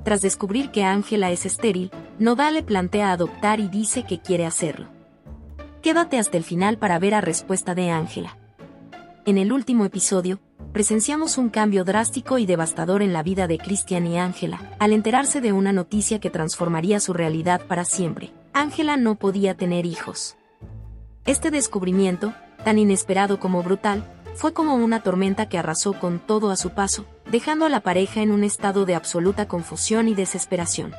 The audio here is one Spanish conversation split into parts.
Tras descubrir que Ángela es estéril, Nodal le plantea adoptar y dice que quiere hacerlo. Quédate hasta el final para ver la respuesta de Ángela. En el último episodio, presenciamos un cambio drástico y devastador en la vida de Christian y Ángela, al enterarse de una noticia que transformaría su realidad para siempre. Ángela no podía tener hijos. Este descubrimiento, tan inesperado como brutal, fue como una tormenta que arrasó con todo a su paso, dejando a la pareja en un estado de absoluta confusión y desesperación.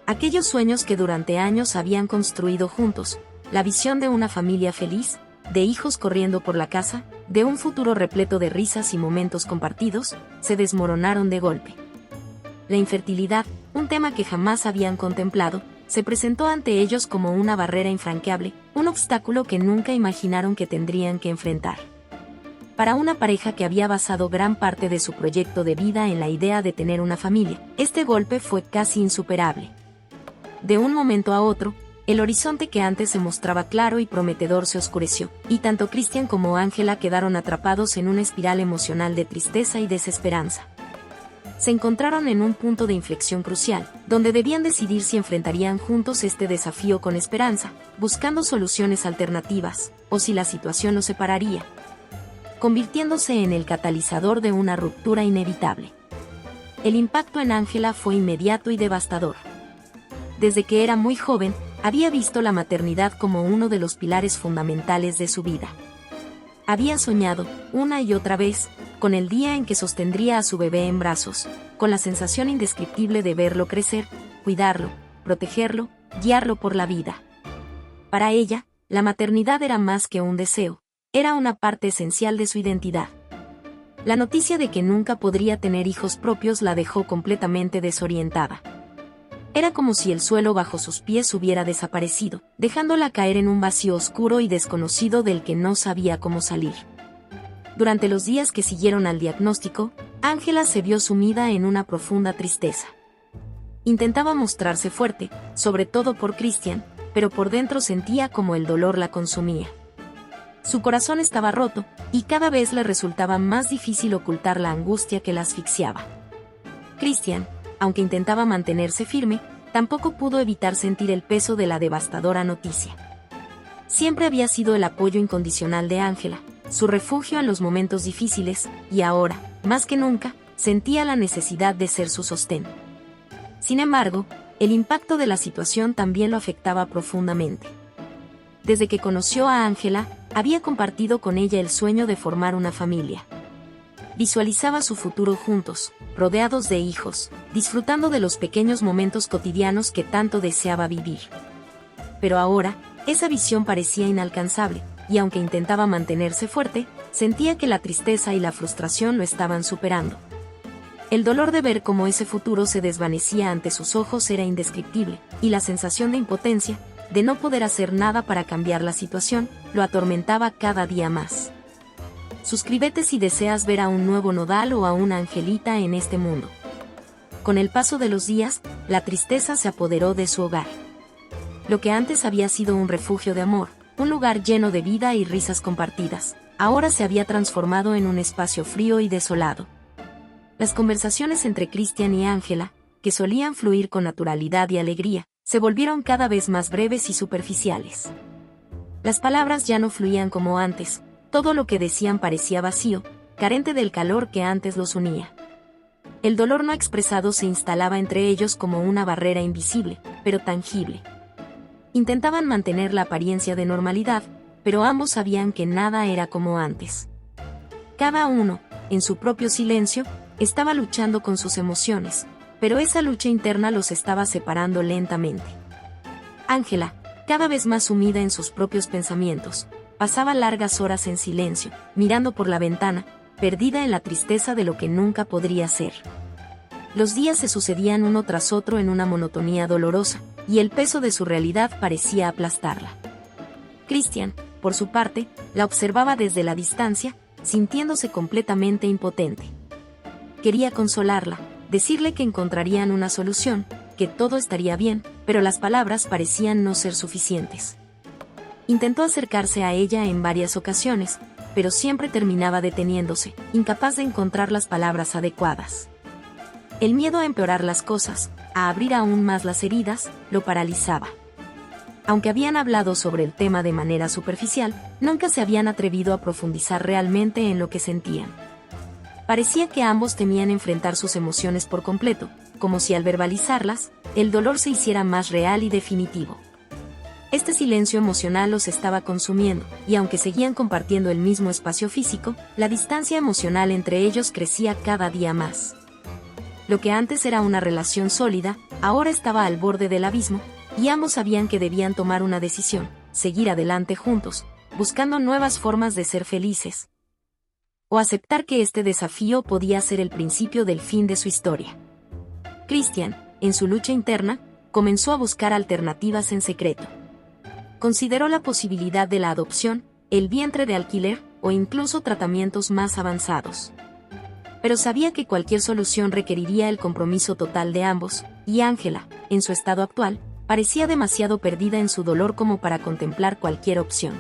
Aquellos sueños que durante años habían construido juntos, la visión de una familia feliz, de hijos corriendo por la casa, de un futuro repleto de risas y momentos compartidos, se desmoronaron de golpe. La infertilidad, un tema que jamás habían contemplado, se presentó ante ellos como una barrera infranqueable, un obstáculo que nunca imaginaron que tendrían que enfrentar. Para una pareja que había basado gran parte de su proyecto de vida en la idea de tener una familia, este golpe fue casi insuperable. De un momento a otro, el horizonte que antes se mostraba claro y prometedor se oscureció, y tanto Christian como Ángela quedaron atrapados en una espiral emocional de tristeza y desesperanza. Se encontraron en un punto de inflexión crucial, donde debían decidir si enfrentarían juntos este desafío con esperanza, buscando soluciones alternativas, o si la situación los separaría, convirtiéndose en el catalizador de una ruptura inevitable. El impacto en Ángela fue inmediato y devastador. Desde que era muy joven, había visto la maternidad como uno de los pilares fundamentales de su vida. Había soñado, una y otra vez, con el día en que sostendría a su bebé en brazos, con la sensación indescriptible de verlo crecer, cuidarlo, protegerlo, guiarlo por la vida. Para ella, la maternidad era más que un deseo, era una parte esencial de su identidad. La noticia de que nunca podría tener hijos propios la dejó completamente desorientada. Era como si el suelo bajo sus pies hubiera desaparecido, dejándola caer en un vacío oscuro y desconocido del que no sabía cómo salir. Durante los días que siguieron al diagnóstico, Ángela se vio sumida en una profunda tristeza. Intentaba mostrarse fuerte, sobre todo por Christian, pero por dentro sentía como el dolor la consumía. Su corazón estaba roto, y cada vez le resultaba más difícil ocultar la angustia que la asfixiaba. Christian, aunque intentaba mantenerse firme, tampoco pudo evitar sentir el peso de la devastadora noticia. Siempre había sido el apoyo incondicional de Ángela, su refugio en los momentos difíciles, y ahora, más que nunca, sentía la necesidad de ser su sostén. Sin embargo, el impacto de la situación también lo afectaba profundamente. Desde que conoció a Ángela, había compartido con ella el sueño de formar una familia. Visualizaba su futuro juntos, rodeados de hijos, disfrutando de los pequeños momentos cotidianos que tanto deseaba vivir. Pero ahora, esa visión parecía inalcanzable, y aunque intentaba mantenerse fuerte, sentía que la tristeza y la frustración lo estaban superando. El dolor de ver cómo ese futuro se desvanecía ante sus ojos era indescriptible, y la sensación de impotencia, de no poder hacer nada para cambiar la situación, lo atormentaba cada día más. Suscríbete si deseas ver a un nuevo Nodal o a una Angelita en este mundo. Con el paso de los días, la tristeza se apoderó de su hogar. Lo que antes había sido un refugio de amor, un lugar lleno de vida y risas compartidas, ahora se había transformado en un espacio frío y desolado. Las conversaciones entre Christian y Ángela, que solían fluir con naturalidad y alegría, se volvieron cada vez más breves y superficiales. Las palabras ya no fluían como antes, todo lo que decían parecía vacío, carente del calor que antes los unía. El dolor no expresado se instalaba entre ellos como una barrera invisible, pero tangible. Intentaban mantener la apariencia de normalidad, pero ambos sabían que nada era como antes. Cada uno, en su propio silencio, estaba luchando con sus emociones, pero esa lucha interna los estaba separando lentamente. Ángela, cada vez más sumida en sus propios pensamientos, pasaba largas horas en silencio, mirando por la ventana, perdida en la tristeza de lo que nunca podría ser. Los días se sucedían uno tras otro en una monotonía dolorosa, y el peso de su realidad parecía aplastarla. Christian, por su parte, la observaba desde la distancia, sintiéndose completamente impotente. Quería consolarla, decirle que encontrarían una solución, que todo estaría bien, pero las palabras parecían no ser suficientes. Intentó acercarse a ella en varias ocasiones, pero siempre terminaba deteniéndose, incapaz de encontrar las palabras adecuadas. El miedo a empeorar las cosas, a abrir aún más las heridas, lo paralizaba. Aunque habían hablado sobre el tema de manera superficial, nunca se habían atrevido a profundizar realmente en lo que sentían. Parecía que ambos temían enfrentar sus emociones por completo, como si al verbalizarlas, el dolor se hiciera más real y definitivo. Este silencio emocional los estaba consumiendo, y aunque seguían compartiendo el mismo espacio físico, la distancia emocional entre ellos crecía cada día más. Lo que antes era una relación sólida, ahora estaba al borde del abismo, y ambos sabían que debían tomar una decisión, seguir adelante juntos, buscando nuevas formas de ser felices. O aceptar que este desafío podía ser el principio del fin de su historia. Christian, en su lucha interna, comenzó a buscar alternativas en secreto. Consideró la posibilidad de la adopción, el vientre de alquiler, o incluso tratamientos más avanzados. Pero sabía que cualquier solución requeriría el compromiso total de ambos, y Ángela, en su estado actual, parecía demasiado perdida en su dolor como para contemplar cualquier opción.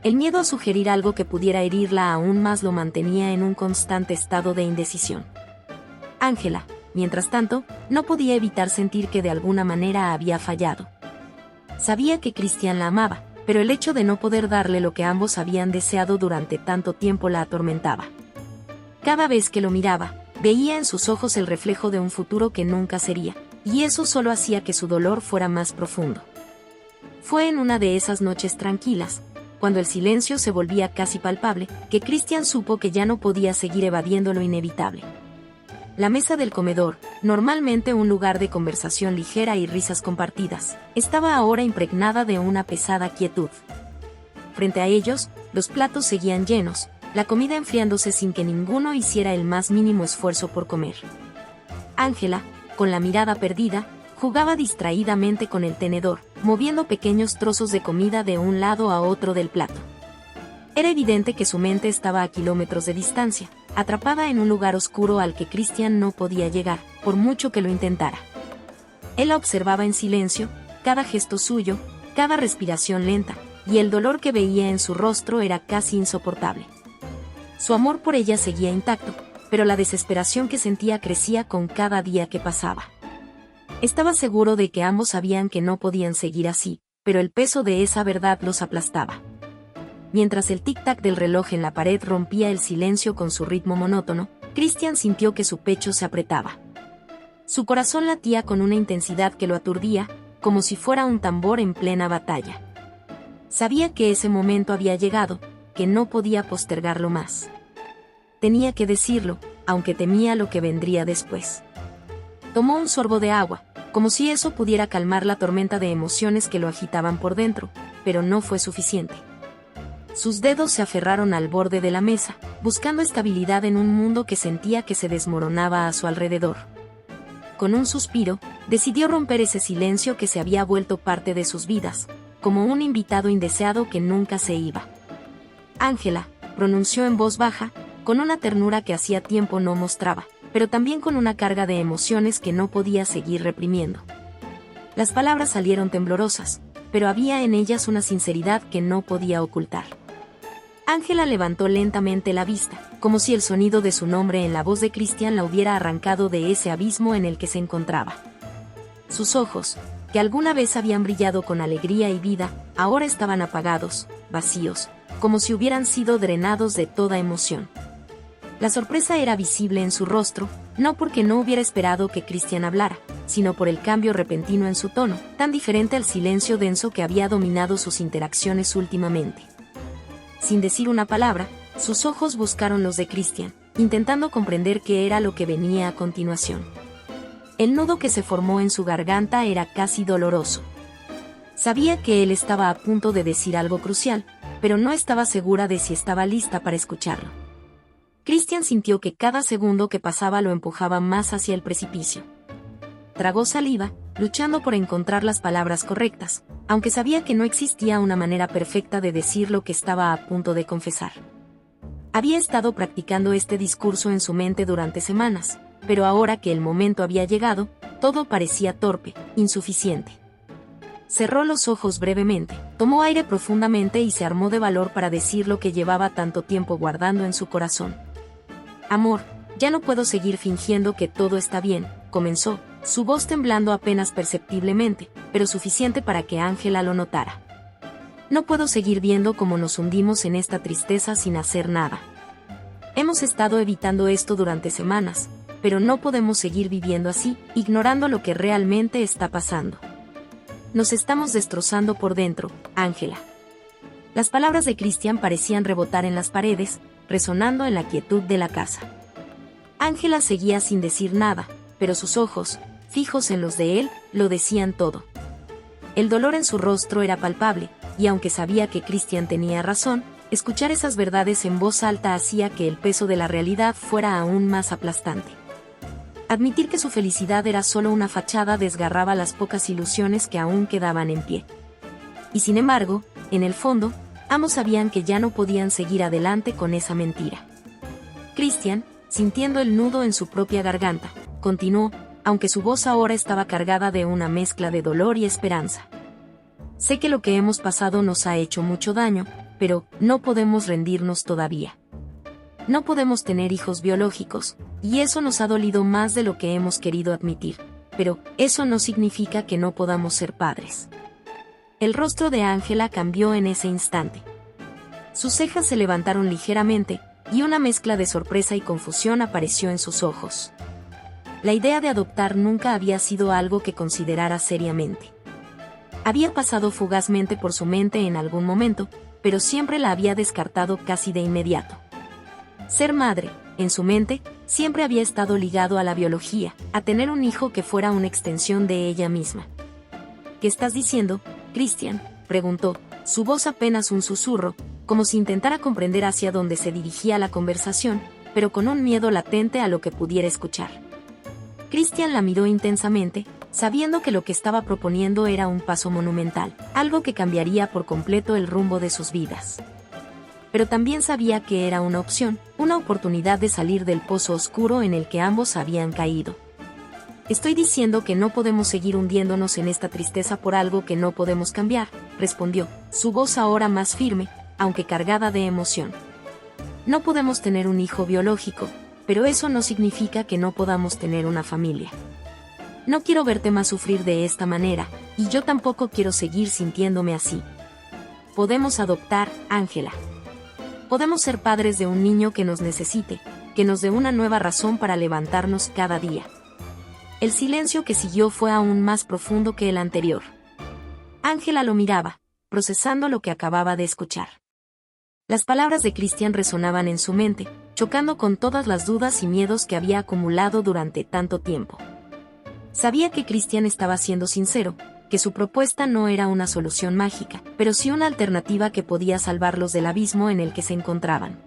El miedo a sugerir algo que pudiera herirla aún más lo mantenía en un constante estado de indecisión. Ángela, mientras tanto, no podía evitar sentir que de alguna manera había fallado. Sabía que Christian la amaba, pero el hecho de no poder darle lo que ambos habían deseado durante tanto tiempo la atormentaba. Cada vez que lo miraba, veía en sus ojos el reflejo de un futuro que nunca sería, y eso solo hacía que su dolor fuera más profundo. Fue en una de esas noches tranquilas, cuando el silencio se volvía casi palpable, que Christian supo que ya no podía seguir evadiendo lo inevitable. La mesa del comedor, normalmente un lugar de conversación ligera y risas compartidas, estaba ahora impregnada de una pesada quietud. Frente a ellos, los platos seguían llenos, la comida enfriándose sin que ninguno hiciera el más mínimo esfuerzo por comer. Ángela, con la mirada perdida, jugaba distraídamente con el tenedor, moviendo pequeños trozos de comida de un lado a otro del plato. Era evidente que su mente estaba a kilómetros de distancia, atrapada en un lugar oscuro al que Christian no podía llegar, por mucho que lo intentara. Él la observaba en silencio, cada gesto suyo, cada respiración lenta, y el dolor que veía en su rostro era casi insoportable. Su amor por ella seguía intacto, pero la desesperación que sentía crecía con cada día que pasaba. Estaba seguro de que ambos sabían que no podían seguir así, pero el peso de esa verdad los aplastaba. Mientras el tic-tac del reloj en la pared rompía el silencio con su ritmo monótono, Christian sintió que su pecho se apretaba. Su corazón latía con una intensidad que lo aturdía, como si fuera un tambor en plena batalla. Sabía que ese momento había llegado, que no podía postergarlo más. Tenía que decirlo, aunque temía lo que vendría después. Tomó un sorbo de agua, como si eso pudiera calmar la tormenta de emociones que lo agitaban por dentro, pero no fue suficiente. Sus dedos se aferraron al borde de la mesa, buscando estabilidad en un mundo que sentía que se desmoronaba a su alrededor. Con un suspiro, decidió romper ese silencio que se había vuelto parte de sus vidas, como un invitado indeseado que nunca se iba. Ángela, pronunció en voz baja, con una ternura que hacía tiempo no mostraba, pero también con una carga de emociones que no podía seguir reprimiendo. Las palabras salieron temblorosas, pero había en ellas una sinceridad que no podía ocultar. Ángela levantó lentamente la vista, como si el sonido de su nombre en la voz de Christian la hubiera arrancado de ese abismo en el que se encontraba. Sus ojos, que alguna vez habían brillado con alegría y vida, ahora estaban apagados, vacíos, como si hubieran sido drenados de toda emoción. La sorpresa era visible en su rostro, no porque no hubiera esperado que Christian hablara, sino por el cambio repentino en su tono, tan diferente al silencio denso que había dominado sus interacciones últimamente. Sin decir una palabra, sus ojos buscaron los de Christian, intentando comprender qué era lo que venía a continuación. El nudo que se formó en su garganta era casi doloroso. Sabía que él estaba a punto de decir algo crucial, pero no estaba segura de si estaba lista para escucharlo. Christian sintió que cada segundo que pasaba lo empujaba más hacia el precipicio. Tragó saliva, luchando por encontrar las palabras correctas, aunque sabía que no existía una manera perfecta de decir lo que estaba a punto de confesar. Había estado practicando este discurso en su mente durante semanas, pero ahora que el momento había llegado, todo parecía torpe, insuficiente. Cerró los ojos brevemente, tomó aire profundamente y se armó de valor para decir lo que llevaba tanto tiempo guardando en su corazón. Amor, Ya no puedo seguir fingiendo que todo está bien, comenzó, su voz temblando apenas perceptiblemente, pero suficiente para que Ángela lo notara. No puedo seguir viendo cómo nos hundimos en esta tristeza sin hacer nada. Hemos estado evitando esto durante semanas, pero no podemos seguir viviendo así, ignorando lo que realmente está pasando. Nos estamos destrozando por dentro, Ángela. Las palabras de Christian parecían rebotar en las paredes, resonando en la quietud de la casa. Ángela seguía sin decir nada, pero sus ojos, fijos en los de él, lo decían todo. El dolor en su rostro era palpable, y aunque sabía que Christian tenía razón, escuchar esas verdades en voz alta hacía que el peso de la realidad fuera aún más aplastante. Admitir que su felicidad era solo una fachada desgarraba las pocas ilusiones que aún quedaban en pie. Y sin embargo, en el fondo, ambos sabían que ya no podían seguir adelante con esa mentira. Christian, sintiendo el nudo en su propia garganta, continuó, aunque su voz ahora estaba cargada de una mezcla de dolor y esperanza. Sé que lo que hemos pasado nos ha hecho mucho daño, pero no podemos rendirnos todavía. No podemos tener hijos biológicos, y eso nos ha dolido más de lo que hemos querido admitir, pero eso no significa que no podamos ser padres. El rostro de Ángela cambió en ese instante. Sus cejas se levantaron ligeramente, y una mezcla de sorpresa y confusión apareció en sus ojos. La idea de adoptar nunca había sido algo que considerara seriamente. Había pasado fugazmente por su mente en algún momento, pero siempre la había descartado casi de inmediato. Ser madre, en su mente, siempre había estado ligado a la biología, a tener un hijo que fuera una extensión de ella misma. ¿Qué estás diciendo, Christian?, preguntó, su voz apenas un susurro, como si intentara comprender hacia dónde se dirigía la conversación, pero con un miedo latente a lo que pudiera escuchar. Christian la miró intensamente, sabiendo que lo que estaba proponiendo era un paso monumental, algo que cambiaría por completo el rumbo de sus vidas. Pero también sabía que era una opción, una oportunidad de salir del pozo oscuro en el que ambos habían caído. Estoy diciendo que no podemos seguir hundiéndonos en esta tristeza por algo que no podemos cambiar, respondió, su voz ahora más firme, aunque cargada de emoción. No podemos tener un hijo biológico, pero eso no significa que no podamos tener una familia. No quiero verte más sufrir de esta manera, y yo tampoco quiero seguir sintiéndome así. Podemos adoptar, Ángela. Podemos ser padres de un niño que nos necesite, que nos dé una nueva razón para levantarnos cada día. El silencio que siguió fue aún más profundo que el anterior. Ángela lo miraba, procesando lo que acababa de escuchar. Las palabras de Christian resonaban en su mente, chocando con todas las dudas y miedos que había acumulado durante tanto tiempo. Sabía que Christian estaba siendo sincero, que su propuesta no era una solución mágica, pero sí una alternativa que podía salvarlos del abismo en el que se encontraban.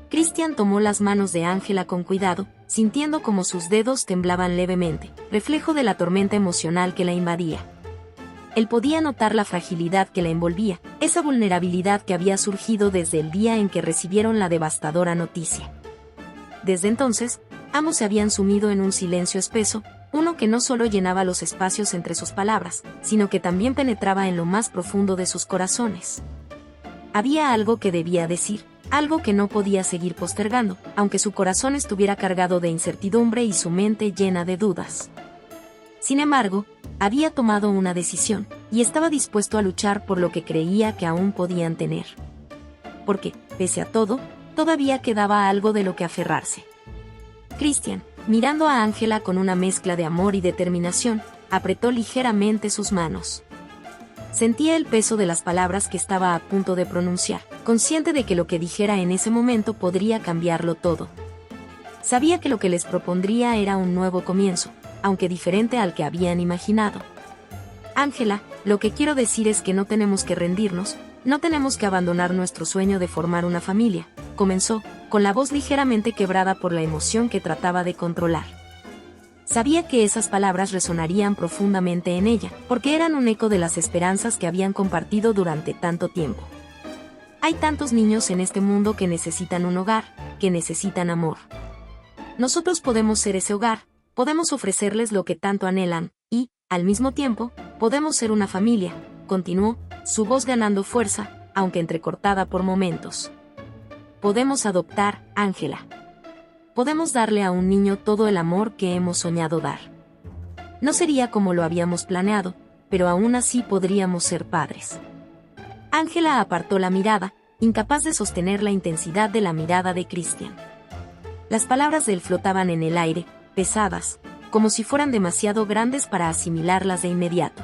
Christian tomó las manos de Ángela con cuidado, sintiendo como sus dedos temblaban levemente, reflejo de la tormenta emocional que la invadía. Él podía notar la fragilidad que la envolvía, esa vulnerabilidad que había surgido desde el día en que recibieron la devastadora noticia. Desde entonces, ambos se habían sumido en un silencio espeso, uno que no solo llenaba los espacios entre sus palabras, sino que también penetraba en lo más profundo de sus corazones. Había algo que debía decir, algo que no podía seguir postergando, aunque su corazón estuviera cargado de incertidumbre y su mente llena de dudas. Sin embargo, había tomado una decisión, y estaba dispuesto a luchar por lo que creía que aún podían tener. Porque, pese a todo, todavía quedaba algo de lo que aferrarse. Christian, mirando a Ángela con una mezcla de amor y determinación, apretó ligeramente sus manos. Sentía el peso de las palabras que estaba a punto de pronunciar, consciente de que lo que dijera en ese momento podría cambiarlo todo. Sabía que lo que les propondría era un nuevo comienzo, aunque diferente al que habían imaginado. Ángela, lo que quiero decir es que no tenemos que rendirnos, no tenemos que abandonar nuestro sueño de formar una familia, comenzó, con la voz ligeramente quebrada por la emoción que trataba de controlar. Sabía que esas palabras resonarían profundamente en ella, porque eran un eco de las esperanzas que habían compartido durante tanto tiempo. Hay tantos niños en este mundo que necesitan un hogar, que necesitan amor. Nosotros podemos ser ese hogar, podemos ofrecerles lo que tanto anhelan, y, al mismo tiempo, podemos ser una familia, continuó, su voz ganando fuerza, aunque entrecortada por momentos. Podemos adoptar, Ángela. podemos darle a un niño todo el amor que hemos soñado dar. No sería como lo habíamos planeado, pero aún así podríamos ser padres. Ángela apartó la mirada, incapaz de sostener la intensidad de la mirada de Christian. Las palabras de él flotaban en el aire, pesadas, como si fueran demasiado grandes para asimilarlas de inmediato.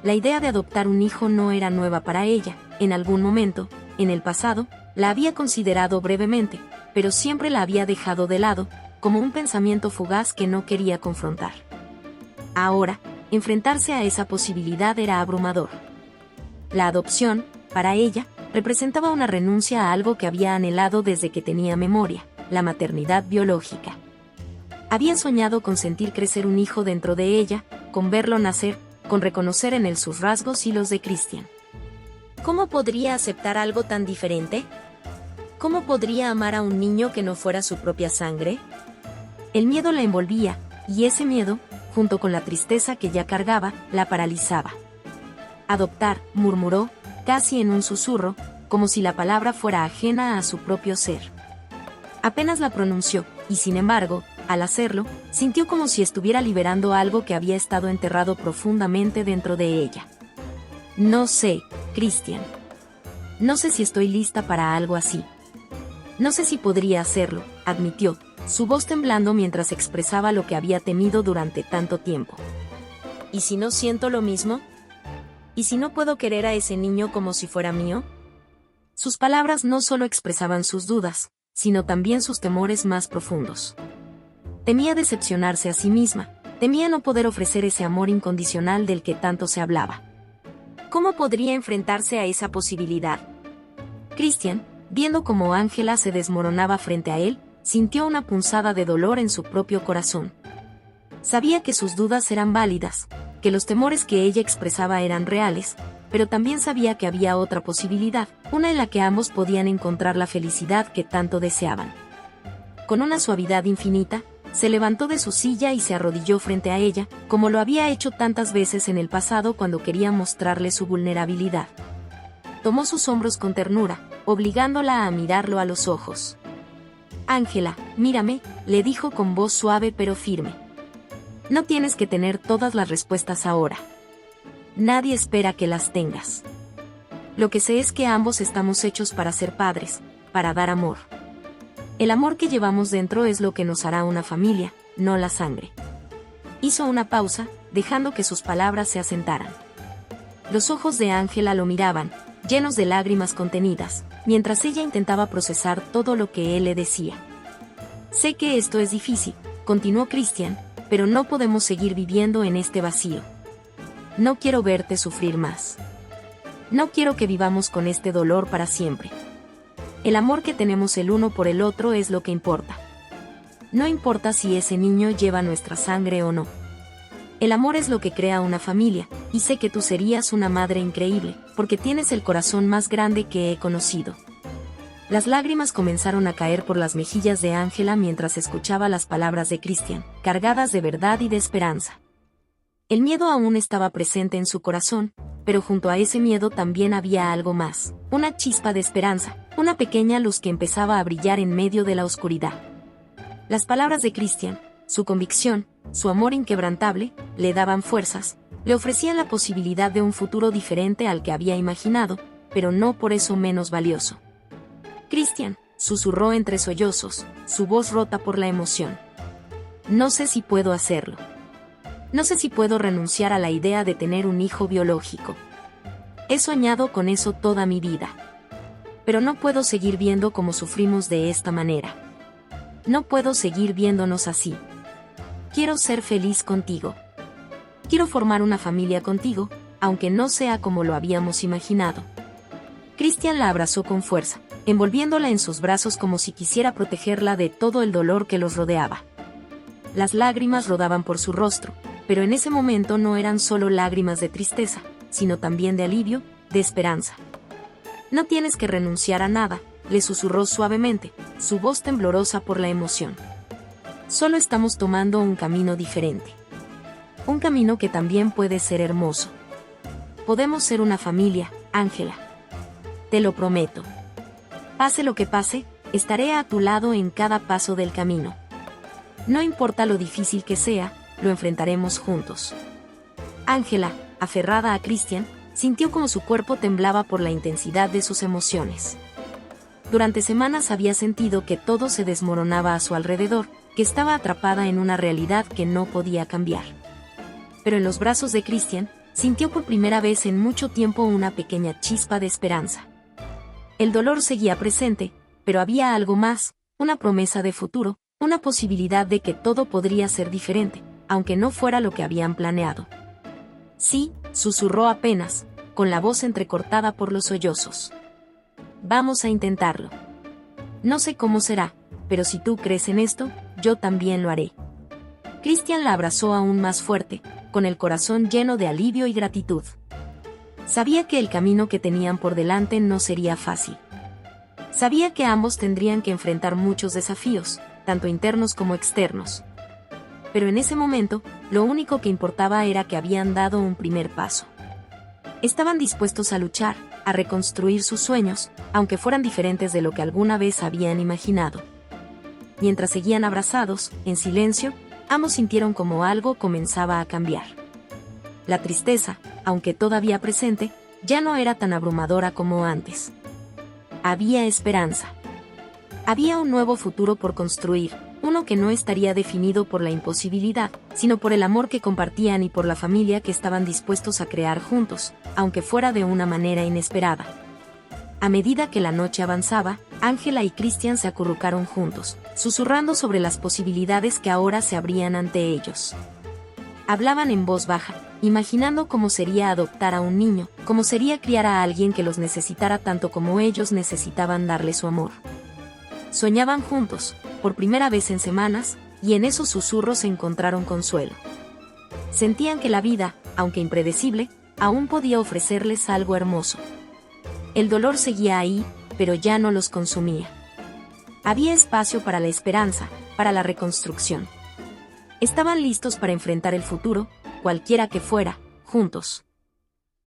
La idea de adoptar un hijo no era nueva para ella. En algún momento, en el pasado, la había considerado brevemente, pero siempre la había dejado de lado, como un pensamiento fugaz que no quería confrontar. Ahora, enfrentarse a esa posibilidad era abrumador. La adopción, para ella, representaba una renuncia a algo que había anhelado desde que tenía memoria, la maternidad biológica. Había soñado con sentir crecer un hijo dentro de ella, con verlo nacer, con reconocer en él sus rasgos y los de Christian. ¿Cómo podría aceptar algo tan diferente? ¿Cómo podría amar a un niño que no fuera su propia sangre? El miedo la envolvía, y ese miedo, junto con la tristeza que ya cargaba, la paralizaba. Adoptar, murmuró, casi en un susurro, como si la palabra fuera ajena a su propio ser. Apenas la pronunció, y sin embargo, al hacerlo, sintió como si estuviera liberando algo que había estado enterrado profundamente dentro de ella. No sé, Christian. No sé si estoy lista para algo así. No sé si podría hacerlo, admitió, su voz temblando mientras expresaba lo que había temido durante tanto tiempo. ¿Y si no siento lo mismo? ¿Y si no puedo querer a ese niño como si fuera mío? Sus palabras no solo expresaban sus dudas, sino también sus temores más profundos. Temía decepcionarse a sí misma, temía no poder ofrecer ese amor incondicional del que tanto se hablaba. ¿Cómo podría enfrentarse a esa posibilidad? Christian, viendo cómo Ángela se desmoronaba frente a él, sintió una punzada de dolor en su propio corazón. Sabía que sus dudas eran válidas, que los temores que ella expresaba eran reales, pero también sabía que había otra posibilidad, una en la que ambos podían encontrar la felicidad que tanto deseaban. Con una suavidad infinita, se levantó de su silla y se arrodilló frente a ella, como lo había hecho tantas veces en el pasado cuando quería mostrarle su vulnerabilidad. Tomó sus hombros con ternura, obligándola a mirarlo a los ojos. Ángela, mírame, le dijo con voz suave pero firme. No tienes que tener todas las respuestas ahora. Nadie espera que las tengas. Lo que sé es que ambos estamos hechos para ser padres, para dar amor. El amor que llevamos dentro es lo que nos hará una familia, no la sangre. Hizo una pausa, dejando que sus palabras se asentaran. Los ojos de Ángela lo miraban, llenos de lágrimas contenidas, mientras ella intentaba procesar todo lo que él le decía. Sé que esto es difícil, continuó Christian, pero no podemos seguir viviendo en este vacío. No quiero verte sufrir más. No quiero que vivamos con este dolor para siempre. El amor que tenemos el uno por el otro es lo que importa. No importa si ese niño lleva nuestra sangre o no. El amor es lo que crea una familia, y sé que tú serías una madre increíble, porque tienes el corazón más grande que he conocido. Las lágrimas comenzaron a caer por las mejillas de Ángela mientras escuchaba las palabras de Christian, cargadas de verdad y de esperanza. El miedo aún estaba presente en su corazón, pero junto a ese miedo también había algo más, una chispa de esperanza, una pequeña luz que empezaba a brillar en medio de la oscuridad. Las palabras de Christian, su convicción, su amor inquebrantable, le daban fuerzas, le ofrecían la posibilidad de un futuro diferente al que había imaginado, pero no por eso menos valioso. Christian, susurró entre sollozos, su voz rota por la emoción. No sé si puedo hacerlo. No sé si puedo renunciar a la idea de tener un hijo biológico. He soñado con eso toda mi vida. Pero no puedo seguir viendo cómo sufrimos de esta manera. No puedo seguir viéndonos así. Quiero ser feliz contigo. Quiero formar una familia contigo, aunque no sea como lo habíamos imaginado. Christian la abrazó con fuerza, envolviéndola en sus brazos como si quisiera protegerla de todo el dolor que los rodeaba. Las lágrimas rodaban por su rostro, pero en ese momento no eran solo lágrimas de tristeza, sino también de alivio, de esperanza. No tienes que renunciar a nada, le susurró suavemente, su voz temblorosa por la emoción. Solo estamos tomando un camino diferente. Un camino que también puede ser hermoso. Podemos ser una familia, Ángela. Te lo prometo. Pase lo que pase, Estaré a tu lado en cada paso del camino. No importa lo difícil que sea, lo enfrentaremos juntos. Ángela, aferrada a Christian, sintió como su cuerpo temblaba por la intensidad de sus emociones. Durante semanas había sentido que todo se desmoronaba a su alrededor, que estaba atrapada en una realidad que no podía cambiar. Pero en los brazos de Christian, sintió por primera vez en mucho tiempo una pequeña chispa de esperanza. El dolor seguía presente, pero había algo más, una promesa de futuro, una posibilidad de que todo podría ser diferente, aunque no fuera lo que habían planeado. Sí, susurró apenas, con la voz entrecortada por los sollozos. Vamos a intentarlo. No sé cómo será, pero si tú crees en esto, yo también lo haré. Christian la abrazó aún más fuerte, con el corazón lleno de alivio y gratitud. Sabía que el camino que tenían por delante no sería fácil. Sabía que ambos tendrían que enfrentar muchos desafíos, tanto internos como externos. Pero en ese momento, lo único que importaba era que habían dado un primer paso. Estaban dispuestos a luchar, a reconstruir sus sueños, aunque fueran diferentes de lo que alguna vez habían imaginado. Mientras seguían abrazados, en silencio, ambos sintieron como algo comenzaba a cambiar. La tristeza, aunque todavía presente, ya no era tan abrumadora como antes. Había esperanza. Había un nuevo futuro por construir, uno que no estaría definido por la imposibilidad, sino por el amor que compartían y por la familia que estaban dispuestos a crear juntos, aunque fuera de una manera inesperada. A medida que la noche avanzaba, Ángela y Christian se acurrucaron juntos, susurrando sobre las posibilidades que ahora se abrían ante ellos. Hablaban en voz baja, imaginando cómo sería adoptar a un niño, cómo sería criar a alguien que los necesitara tanto como ellos necesitaban darle su amor. Soñaban juntos, por primera vez en semanas, y en esos susurros encontraron consuelo. Sentían que la vida, aunque impredecible, aún podía ofrecerles algo hermoso. El dolor seguía ahí, pero ya no los consumía. Había espacio para la esperanza, para la reconstrucción. Estaban listos para enfrentar el futuro, cualquiera que fuera, juntos.